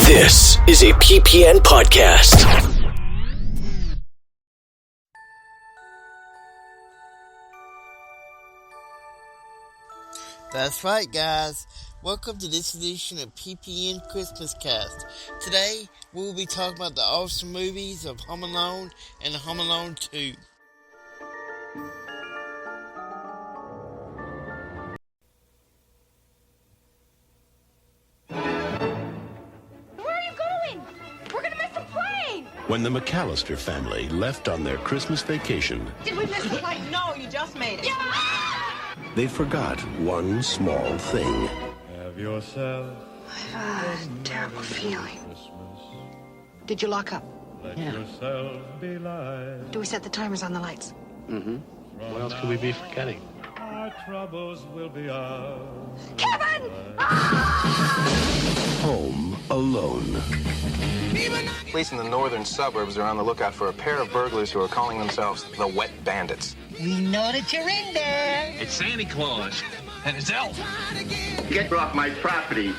This is a PPN podcast. That's right, guys. Welcome to this edition of PPN Christmas Cast. Today, we will be talking about the awesome movies of Home Alone and Home Alone 2. When the McAllister family left on their Christmas vacation, Did we miss the flight? No, you just made it. Yeah! they forgot one small thing. Have yourself I've a terrible feeling. Did you lock up? let yourself be light. Do we set the timers on the lights? What else could we be forgetting? Our troubles will be ours. Kevin! Home Alone. Police in the northern suburbs are on the lookout for a pair of burglars who are calling themselves the Wet Bandits. We know that you're in there. It's Santa Claus and his elf. Get off my property.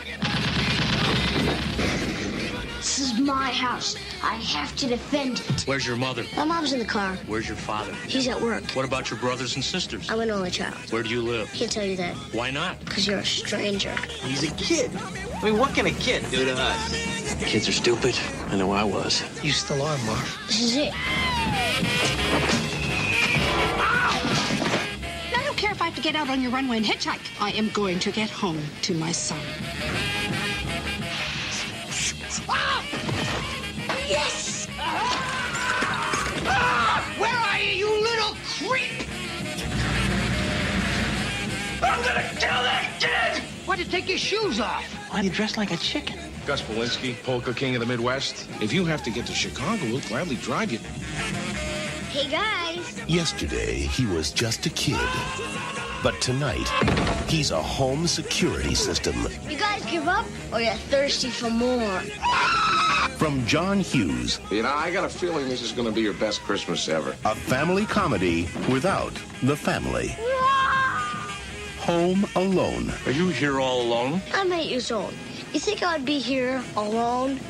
This is my house. I have to defend it. Where's your mother? My mom's in the car. Where's your father? He's at work. What about your brothers and sisters? I'm an only child. Where do you live? Can't tell you that. Why not? Because you're a stranger. He's a kid. I mean, what can a kid do to us? Kids are stupid. I know I was. You still are, Marv. This is it. I don't care if I have to get out on your runway and hitchhike. I am going to get home to my son. Yes! Where are you, you little creep? I'm gonna kill that kid! Why'd you take your shoes off? Why are you dressed like a chicken? Gus Polinski, Polka King of the Midwest. If you have to get to Chicago, we'll gladly drive you. Hey, guys. Yesterday, he was just a kid. But tonight, he's a home security system. You guys give up or you're thirsty for more? From John Hughes, You know, I got a feeling this is going to be your best Christmas ever. a family comedy without the family. Home Alone. Are you here all alone? I'm 8 years old. You think I'd be here alone?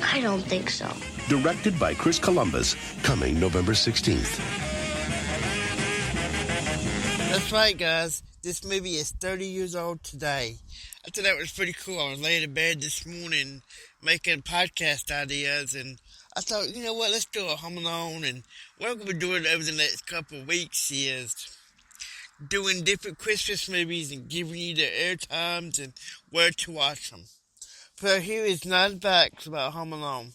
I don't think so. Directed by Chris Columbus, coming November 16th. That's right, guys. This movie is 30 years old today. I thought that was pretty cool. I was laying in bed this morning making podcast ideas, and I thought, you know what, let's do a Home Alone. And what I'm going to be doing over the next couple of weeks is doing different Christmas movies and giving you the air times and where to watch them. So here is 9 facts about Home Alone.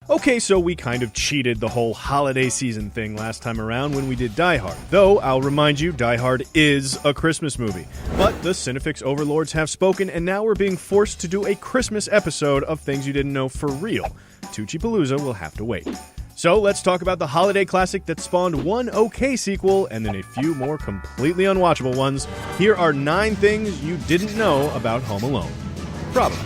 Okay, so we kind of cheated the whole holiday season thing last time around when we did Die Hard. Though, I'll remind you, Die Hard is a Christmas movie. But the Cinefix overlords have spoken, and now we're being forced to do a Christmas episode of things you didn't know for real. Tucci-Palooza will have to wait. So let's talk about the holiday classic that spawned one okay sequel and then a few more completely unwatchable ones. Here are 9 things you didn't know about Home Alone. Probably.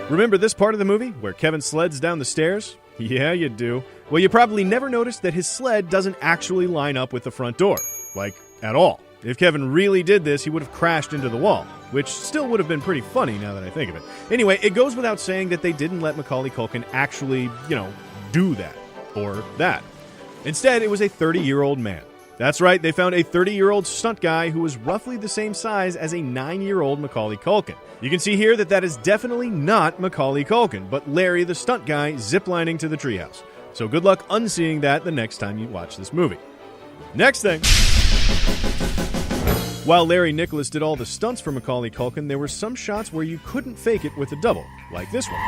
Remember this part of the movie where Kevin sleds down the stairs? Yeah, you do. Well, you probably never noticed that his sled doesn't actually line up with the front door. Like, at all. If Kevin really did this, he would have crashed into the wall, which still would have been pretty funny now that I think of it. Anyway, it goes without saying that they didn't let Macaulay Culkin actually, do that. Or that. Instead, it was a 30-year-old man. That's right, they found a 30-year-old stunt guy who was roughly the same size as a 9-year-old Macaulay Culkin. You can see here that is definitely not Macaulay Culkin, but Larry the stunt guy ziplining to the treehouse. So good luck unseeing that the next time you watch this movie. Next thing. While Larry Nicholas did all the stunts for Macaulay Culkin, there were some shots where you couldn't fake it with a double, like this one.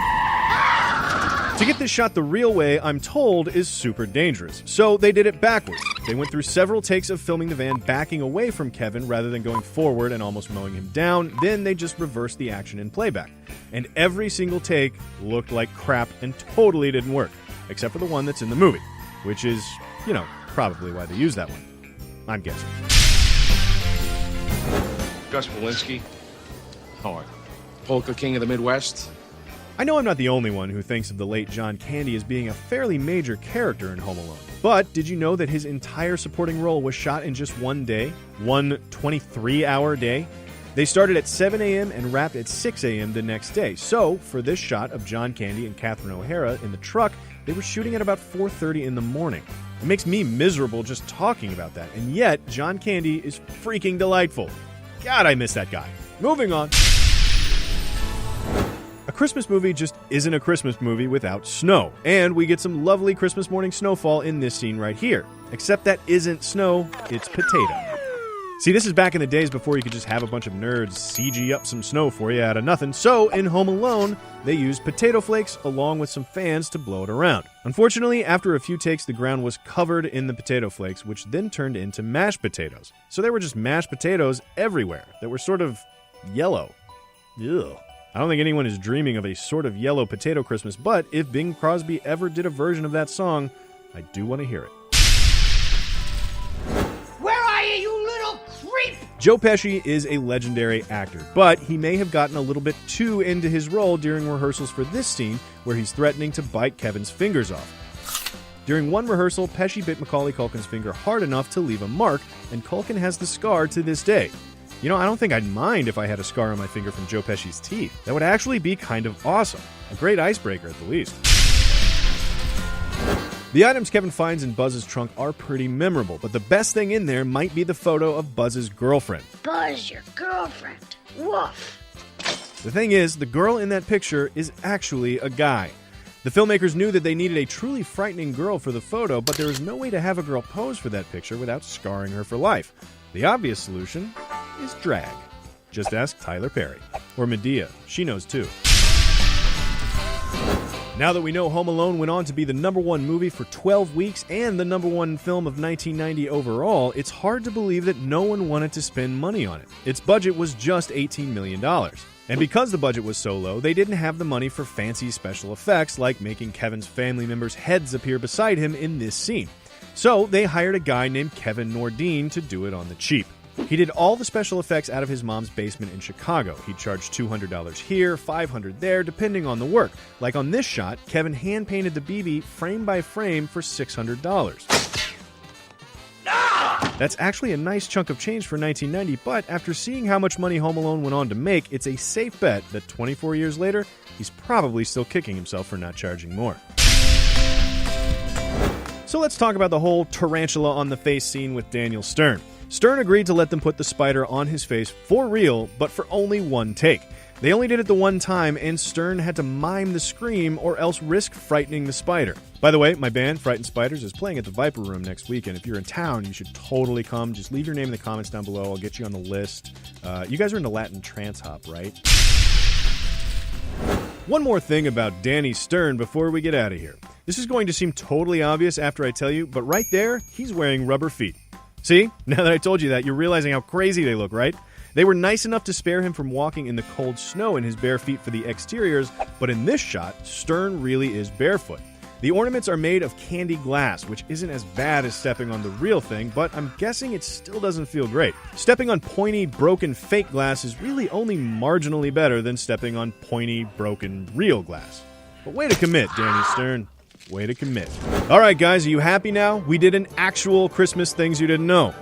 To get this shot the real way, I'm told, is super dangerous. So they did it backwards. They went through several takes of filming the van backing away from Kevin rather than going forward and almost mowing him down. Then they just reversed the action in playback. And every single take looked like crap and totally didn't work. Except for the one that's in the movie. Which is, probably why they used that one. I'm guessing. Gus Polinski. Howard. Polka King of the Midwest. I know I'm not the only one who thinks of the late John Candy as being a fairly major character in Home Alone. But did you know that his entire supporting role was shot in just one day? One 23-hour day? They started at 7 a.m. and wrapped at 6 a.m. the next day. So, for this shot of John Candy and Catherine O'Hara in the truck, they were shooting at about 4:30 in the morning. It makes me miserable just talking about that, and yet John Candy is freaking delightful. God, I miss that guy. Moving on. A Christmas movie just isn't a Christmas movie without snow, and we get some lovely Christmas morning snowfall in this scene right here. Except that isn't snow, it's potato. See, this is back in the days before you could just have a bunch of nerds CG up some snow for you out of nothing, so in Home Alone, they used potato flakes along with some fans to blow it around. Unfortunately, after a few takes, the ground was covered in the potato flakes, which then turned into mashed potatoes. So there were just mashed potatoes everywhere that were sort of yellow. Ugh. I don't think anyone is dreaming of a sort of yellow potato Christmas, but if Bing Crosby ever did a version of that song, I do want to hear it. Where are you, you little creep? Joe Pesci is a legendary actor, but he may have gotten a little bit too into his role during rehearsals for this scene where he's threatening to bite Kevin's fingers off. During one rehearsal, Pesci bit Macaulay Culkin's finger hard enough to leave a mark, and Culkin has the scar to this day. You know, I don't think I'd mind if I had a scar on my finger from Joe Pesci's teeth. That would actually be kind of awesome. A great icebreaker, at the least. The items Kevin finds in Buzz's trunk are pretty memorable, but the best thing in there might be the photo of Buzz's girlfriend. Buzz, your girlfriend. Woof. The thing is, the girl in that picture is actually a guy. The filmmakers knew that they needed a truly frightening girl for the photo, but there was no way to have a girl pose for that picture without scarring her for life. The obvious solution is drag. Just ask Tyler Perry. Or Medea. She knows too. Now that we know Home Alone went on to be the #1 movie for 12 weeks and the #1 film of 1990 overall, it's hard to believe that no one wanted to spend money on it. Its budget was just $18 million. And because the budget was so low, they didn't have the money for fancy special effects like making Kevin's family members' heads appear beside him in this scene. So they hired a guy named Kevin Nordine to do it on the cheap. He did all the special effects out of his mom's basement in Chicago. He charged $200 here, $500 there, depending on the work. Like on this shot, Kevin hand-painted the BB frame by frame for $600. That's actually a nice chunk of change for 1990, but after seeing how much money Home Alone went on to make, it's a safe bet that 24 years later, he's probably still kicking himself for not charging more. So let's talk about the whole tarantula on the face scene with Daniel Stern. Stern agreed to let them put the spider on his face for real, but for only one take. They only did it the one time, and Stern had to mime the scream or else risk frightening the spider. By the way, my band, Frightened Spiders, is playing at the Viper Room next weekend. If you're in town, you should totally come. Just leave your name in the comments down below. I'll get you on the list. You guys are into Latin trance hop, right? One more thing about Danny Stern before we get out of here. This is going to seem totally obvious after I tell you, but right there, he's wearing rubber feet. See? Now that I told you that, you're realizing how crazy they look, right? They were nice enough to spare him from walking in the cold snow in his bare feet for the exteriors, but in this shot, Stern really is barefoot. The ornaments are made of candy glass, which isn't as bad as stepping on the real thing, but I'm guessing it still doesn't feel great. Stepping on pointy, broken fake glass is really only marginally better than stepping on pointy, broken, real glass. But way to commit, Danny Stern. Way to commit. All right, guys, are you happy now? We did an actual Christmas Things You Didn't Know.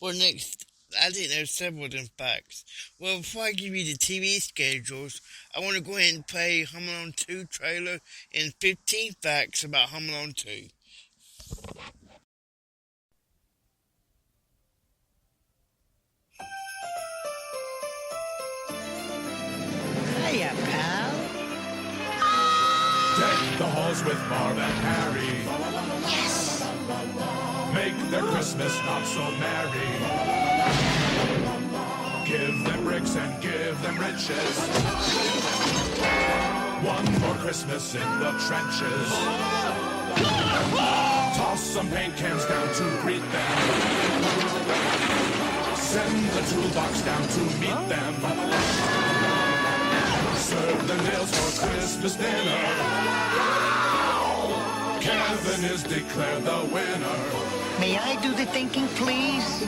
Well, next, I think there's several of them facts. Well, before I give you the TV schedules, I want to go ahead and play Home Alone 2 trailer and 15 facts about Home Alone 2. Hiya, pal. Deck the halls with Marv and Harry. Yes! Make their Christmas not so merry. Give them bricks and give them riches. One more Christmas in the trenches. Toss some paint cans down to greet them. Send the toolbox down to meet them. Serve them meals for Christmas dinner. Kevin is declared the winner. May I do the thinking, please?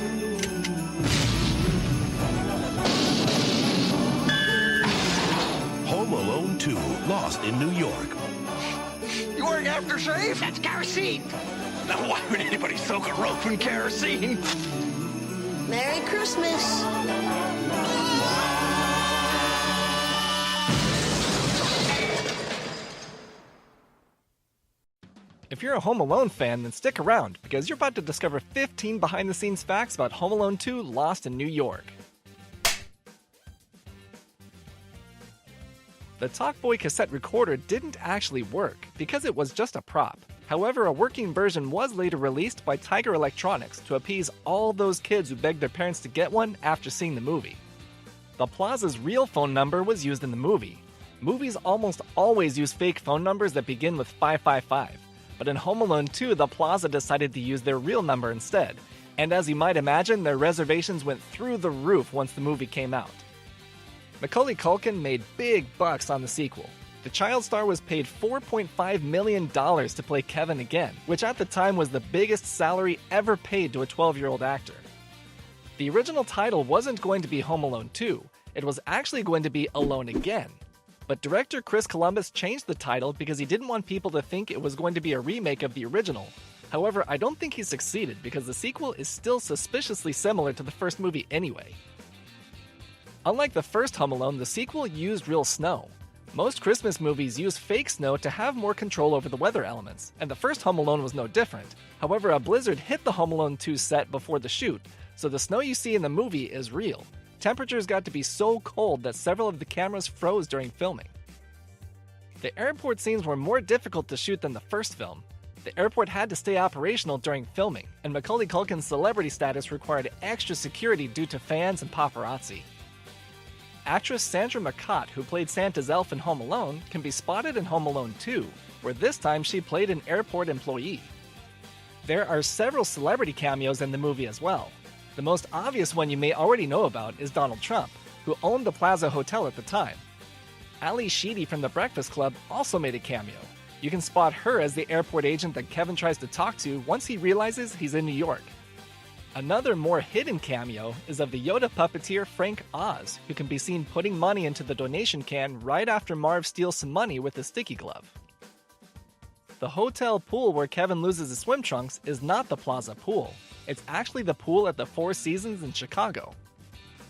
Home Alone 2, Lost in New York. You wearing aftershave? That's kerosene. Now why would anybody soak a rope in kerosene? Merry Christmas. Christmas. If you're a Home Alone fan, then stick around, because you're about to discover 15 behind-the-scenes facts about Home Alone 2 Lost in New York. The Talkboy cassette recorder didn't actually work, because it was just a prop. However, a working version was later released by Tiger Electronics to appease all those kids who begged their parents to get one after seeing the movie. The Plaza's real phone number was used in the movie. Movies almost always use fake phone numbers that begin with 555. But in Home Alone 2, the Plaza decided to use their real number instead, and as you might imagine, their reservations went through the roof once the movie came out. Macaulay Culkin made big bucks on the sequel. The child star was paid $4.5 million to play Kevin again, which at the time was the biggest salary ever paid to a 12-year-old actor. The original title wasn't going to be Home Alone 2, it was actually going to be Alone Again. But director Chris Columbus changed the title because he didn't want people to think it was going to be a remake of the original. However, I don't think he succeeded because the sequel is still suspiciously similar to the first movie anyway. Unlike the first Home Alone, the sequel used real snow. Most Christmas movies use fake snow to have more control over the weather elements, and the first Home Alone was no different. However, a blizzard hit the Home Alone 2 set before the shoot, so the snow you see in the movie is real. Temperatures got to be so cold that several of the cameras froze during filming. The airport scenes were more difficult to shoot than the first film. The airport had to stay operational during filming, and Macaulay Culkin's celebrity status required extra security due to fans and paparazzi. Actress Sandra McCott, who played Santa's elf in Home Alone, can be spotted in Home Alone 2, where this time she played an airport employee. There are several celebrity cameos in the movie as well. The most obvious one you may already know about is Donald Trump, who owned the Plaza Hotel at the time. Ali Sheedy from The Breakfast Club also made a cameo. You can spot her as the airport agent that Kevin tries to talk to once he realizes he's in New York. Another more hidden cameo is of the Yoda puppeteer Frank Oz, who can be seen putting money into the donation can right after Marv steals some money with a sticky glove. The hotel pool where Kevin loses his swim trunks is not the Plaza pool. It's actually the pool at the Four Seasons in Chicago.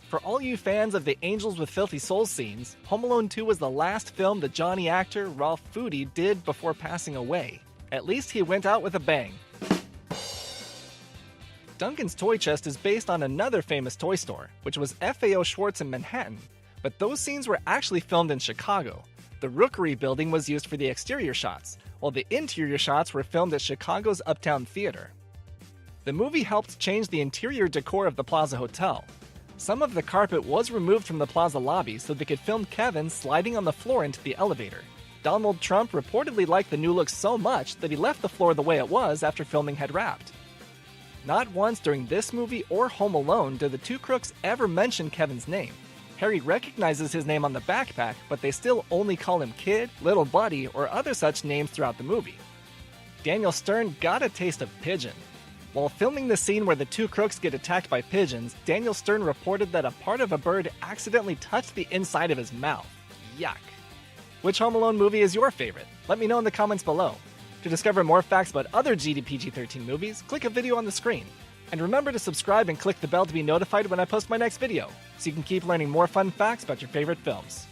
For all you fans of the Angels with Filthy Souls scenes, Home Alone 2 was the last film the Johnny actor Ralph Foodie did before passing away. At least he went out with a bang. Duncan's Toy Chest is based on another famous toy store, which was FAO Schwartz in Manhattan, but those scenes were actually filmed in Chicago. The Rookery building was used for the exterior shots, while the interior shots were filmed at Chicago's Uptown Theater. The movie helped change the interior decor of the Plaza Hotel. Some of the carpet was removed from the Plaza lobby so they could film Kevin sliding on the floor into the elevator. Donald Trump reportedly liked the new look so much that he left the floor the way it was after filming had wrapped. Not once during this movie or Home Alone did the two crooks ever mention Kevin's name. Harry recognizes his name on the backpack, but they still only call him Kid, Little Buddy, or other such names throughout the movie. Daniel Stern got a taste of pigeon. While filming the scene where the two crooks get attacked by pigeons, Daniel Stern reported that a part of a bird accidentally touched the inside of his mouth. Yuck. Which Home Alone movie is your favorite? Let me know in the comments below. To discover more facts about other GDPG-13 movies, click a video on the screen. And remember to subscribe and click the bell to be notified when I post my next video, so you can keep learning more fun facts about your favorite films.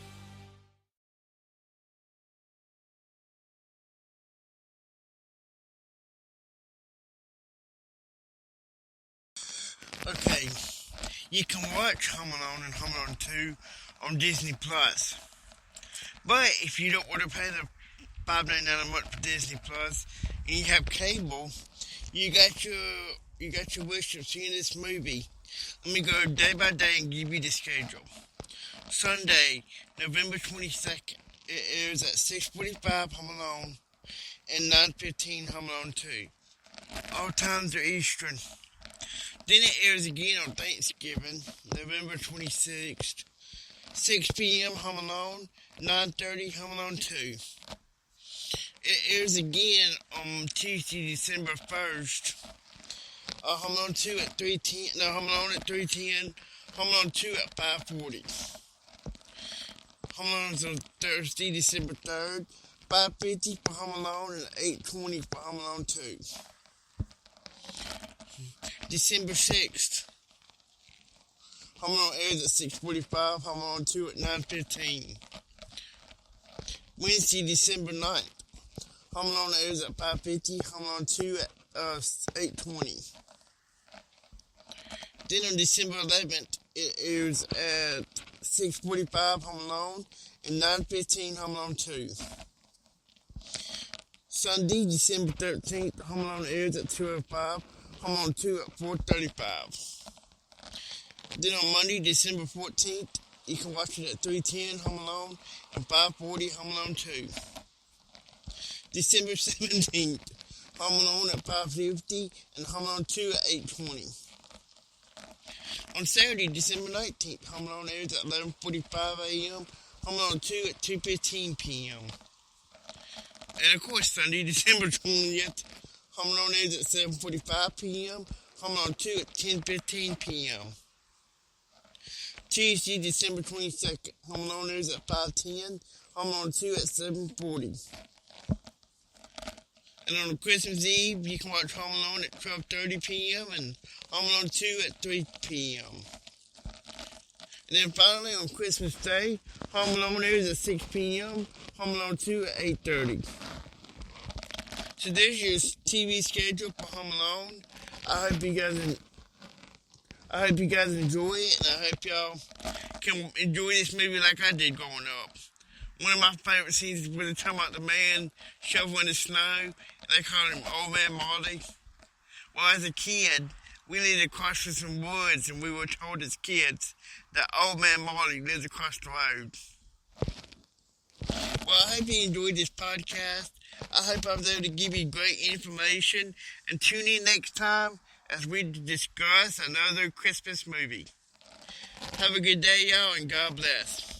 Okay, you can watch Home Alone and Home Alone 2 on Disney Plus. But if you don't want to pay the $5.99 a month for Disney Plus and you have cable, you got your wish of seeing this movie. Let me go day by day and give you the schedule. Sunday, November 22nd, it airs at 6:45 Home Alone and 9:15 Home Alone 2. All times are Eastern. Then it airs again on Thanksgiving, November 26th, 6 p.m. Home Alone, 9:30 Home Alone 2. It airs again on Tuesday, December 1st. Home Alone 2 at 3:10. No, Home Alone at 3:10. Home Alone 2 at 5:40. Home Alone's on Thursday, December 3rd. 5:50 for Home Alone and 8:20 for Home Alone 2. December 6th. Home Alone airs at 6:45. Home Alone 2 at 9:15. Wednesday, December 9th. Home Alone airs at 5:50. Home Alone 2 at 8:20. Then on December 11th, it airs at 6:45. Home Alone and 9:15. Home Alone 2. Sunday, December 13th. Home Alone airs at 2:05. Home Alone 2 at 4:35. Then on Monday, December 14th, you can watch it at 3:10, Home Alone, and 5:40, Home Alone 2. December 17th, Home Alone at 5:50, and Home Alone 2 at 8:20. On Saturday, December 19th, Home Alone airs at 11:45 a.m., Home Alone 2 at 2:15 p.m. And of course, Sunday, December 20th, Home Alone airs at 7:45 p.m., Home Alone 2 at 10:15 p.m. Tuesday, December 22nd, Home Alone airs at 5:10, Home Alone 2 at 7:40. And on Christmas Eve, you can watch Home Alone at 12:30 p.m. and Home Alone 2 at 3 p.m. And then finally, on Christmas Day, Home Alone airs at 6 p.m., Home Alone 2 at 8:30. So there's your TV schedule for Home Alone. I hope you guys enjoy it, and I hope y'all can enjoy this movie like I did growing up. One of my favorite scenes is when they talk about the man shoveling the snow, and they call him Old Man Marty. Well, as a kid, we lived across from some woods, and we were told as kids that Old Man Marty lives across the road. Well, I hope you enjoyed this podcast. I hope I was able to give you great information, and tune in next time as we discuss another Christmas movie. Have a good day, y'all, and God bless.